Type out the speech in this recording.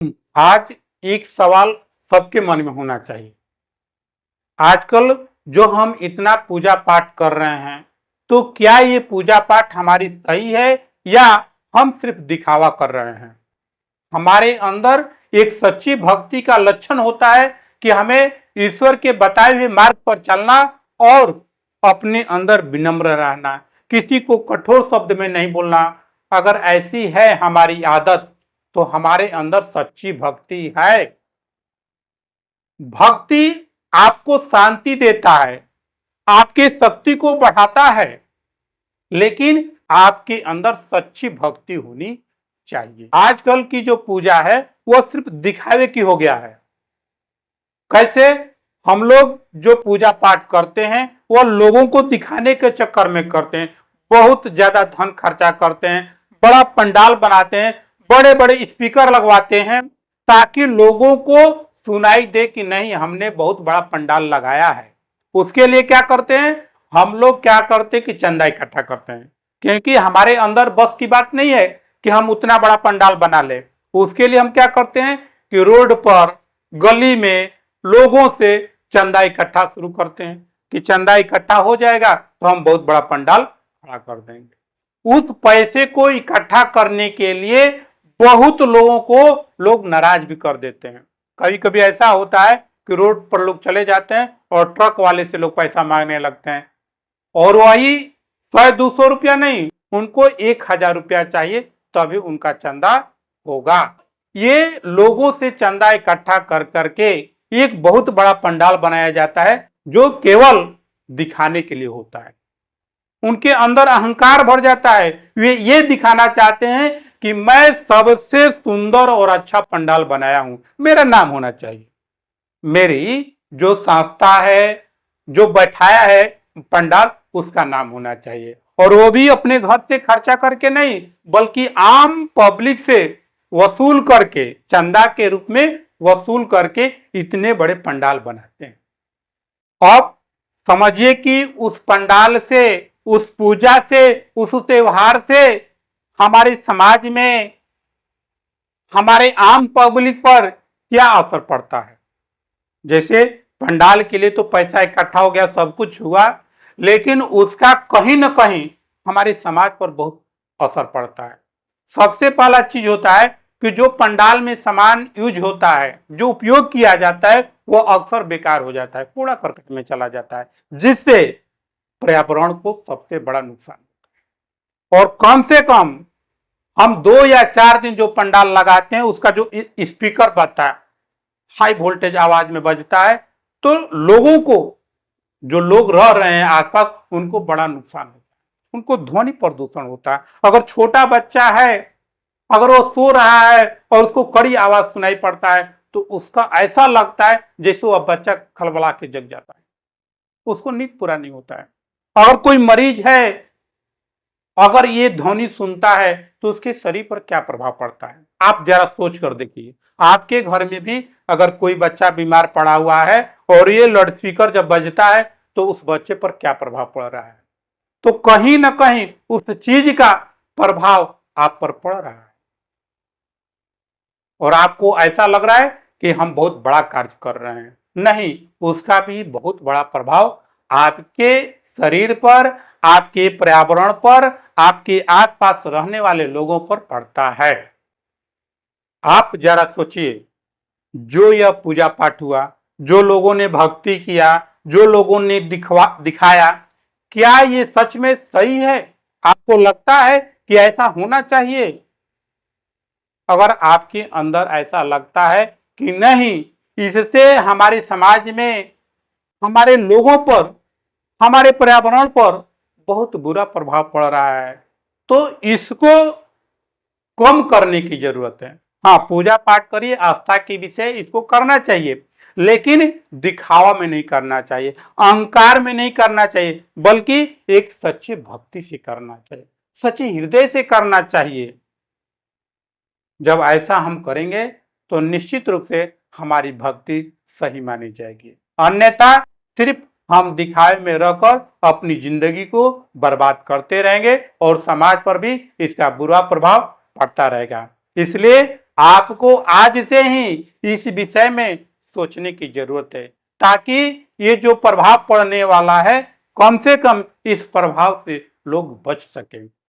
आज एक सवाल सबके मन में होना चाहिए। आजकल जो हम इतना पूजा पाठ कर रहे हैं, तो क्या ये पूजा पाठ हमारी सही है या हम सिर्फ दिखावा कर रहे हैं? हमारे अंदर एक सच्ची भक्ति का लक्षण होता है कि हमें ईश्वर के बताए हुए मार्ग पर चलना और अपने अंदर विनम्र रहना, किसी को कठोर शब्द में नहीं बोलना। अगर ऐसी है हमारी आदत, तो हमारे अंदर सच्ची भक्ति है। भक्ति आपको शांति देता है, आपके शक्ति को बढ़ाता है, लेकिन आपके अंदर सच्ची भक्ति होनी चाहिए। आजकल की जो पूजा है वह सिर्फ दिखावे की हो गया है। कैसे? हम लोग जो पूजा पाठ करते हैं वह लोगों को दिखाने के चक्कर में करते हैं, बहुत ज्यादा धन खर्चा करते हैं, बड़ा पंडाल बनाते हैं, बड़े बड़े स्पीकर लगवाते हैं ताकि लोगों को सुनाई दे कि नहीं, हमने बहुत बड़ा पंडाल लगाया है। उसके लिए क्या करते हैं हम लोग? क्या करते हैं कि चंदा इकट्ठा करते हैं, क्योंकि हमारे अंदर बस की बात नहीं है कि हम उतना बड़ा पंडाल बना ले। उसके लिए हम क्या करते हैं कि रोड पर, गली में लोगों से चंदा इकट्ठा शुरू करते हैं कि चंदा इकट्ठा हो जाएगा तो हम बहुत बड़ा पंडाल खड़ा कर देंगे। उस पैसे को इकट्ठा करने के लिए बहुत लोगों को लोग नाराज भी कर देते हैं। कभी कभी ऐसा होता है कि रोड पर लोग चले जाते हैं और ट्रक वाले से लोग पैसा मांगने लगते हैं, और वही 100-200 रुपया नहीं, उनको 1000 रुपया चाहिए, तभी उनका चंदा होगा। ये लोगों से चंदा इकट्ठा कर करके एक बहुत बड़ा पंडाल बनाया जाता है जो केवल दिखाने के लिए होता है। उनके अंदर अहंकार भर जाता है, वे ये दिखाना चाहते हैं कि मैं सबसे सुंदर और अच्छा पंडाल बनाया हूं, मेरा नाम होना चाहिए, मेरी जो संस्था है, जो बैठाया है पंडाल, उसका नाम होना चाहिए। और वो भी अपने घर से खर्चा करके नहीं, बल्कि आम पब्लिक से वसूल करके, चंदा के रूप में वसूल करके इतने बड़े पंडाल बनाते हैं। अब समझिए कि उस पंडाल से, उस पूजा से, उस त्योहार से हमारे समाज में, हमारे आम पब्लिक पर क्या असर पड़ता है। जैसे पंडाल के लिए तो पैसा इकट्ठा हो गया, सब कुछ हुआ, लेकिन उसका कहीं ना कहीं हमारे समाज पर बहुत असर पड़ता है। सबसे पहला चीज होता है कि जो पंडाल में सामान यूज होता है, जो उपयोग किया जाता है, वो अक्सर बेकार हो जाता है, कूड़ा करकट में चला जाता है, जिससे पर्यावरण को सबसे बड़ा नुकसान होता है। और कम से कम हम 2 या 4 दिन जो पंडाल लगाते हैं, उसका जो स्पीकर बजता है, हाई वोल्टेज आवाज में बजता है, तो लोगों को, जो लोग रह रहे हैं आसपास, उनको बड़ा नुकसान होता है, उनको ध्वनि प्रदूषण होता है। अगर छोटा बच्चा है, अगर वो सो रहा है और उसको कड़ी आवाज सुनाई पड़ता है, तो उसका ऐसा लगता है जैसे वह बच्चा खलबला के जग जाता है, उसको नींद पूरा नहीं होता है। अगर कोई मरीज है, अगर ये ध्वनि सुनता है, तो उसके शरीर पर क्या प्रभाव पड़ता है, आप जरा सोच कर देखिए। आपके घर में भी अगर कोई बच्चा बीमार पड़ा हुआ है और ये लाउड स्पीकर जब बजता है, तो उस बच्चे पर क्या प्रभाव पड़ रहा है? तो कहीं ना कहीं उस चीज का प्रभाव आप पर पड़ रहा है, और आपको ऐसा लग रहा है कि हम बहुत बड़ा कार्य कर रहे हैं। नहीं, उसका भी बहुत बड़ा प्रभाव आपके शरीर पर, आपके पर्यावरण पर, आपके आसपास रहने वाले लोगों पर पड़ता है। आप जरा सोचिए, जो यह पूजा पाठ हुआ, जो लोगों ने भक्ति किया, जो लोगों ने दिखाया, क्या ये सच में सही है? आपको लगता है कि ऐसा होना चाहिए? अगर आपके अंदर ऐसा लगता है कि नहीं, इससे हमारे समाज में, हमारे लोगों पर, हमारे पर्यावरण पर बहुत बुरा प्रभाव पड़ रहा है, तो इसको कम करने की जरूरत है। हाँ, पूजा पाठ करिए, आस्था के विषय, इसको करना चाहिए, लेकिन दिखावा में नहीं करना चाहिए, अहंकार में नहीं करना चाहिए, बल्कि एक सच्ची भक्ति से करना चाहिए, सच्चे हृदय से करना चाहिए। जब ऐसा हम करेंगे तो निश्चित रूप से हमारी भक्ति सही मानी जाएगी। अन्यथा सिर्फ हम दिखावे में रहकर अपनी जिंदगी को बर्बाद करते रहेंगे और समाज पर भी इसका बुरा प्रभाव पड़ता रहेगा। इसलिए आपको आज से ही इस विषय में सोचने की जरूरत है, ताकि ये जो प्रभाव पड़ने वाला है कम से कम इस प्रभाव से लोग बच सकें।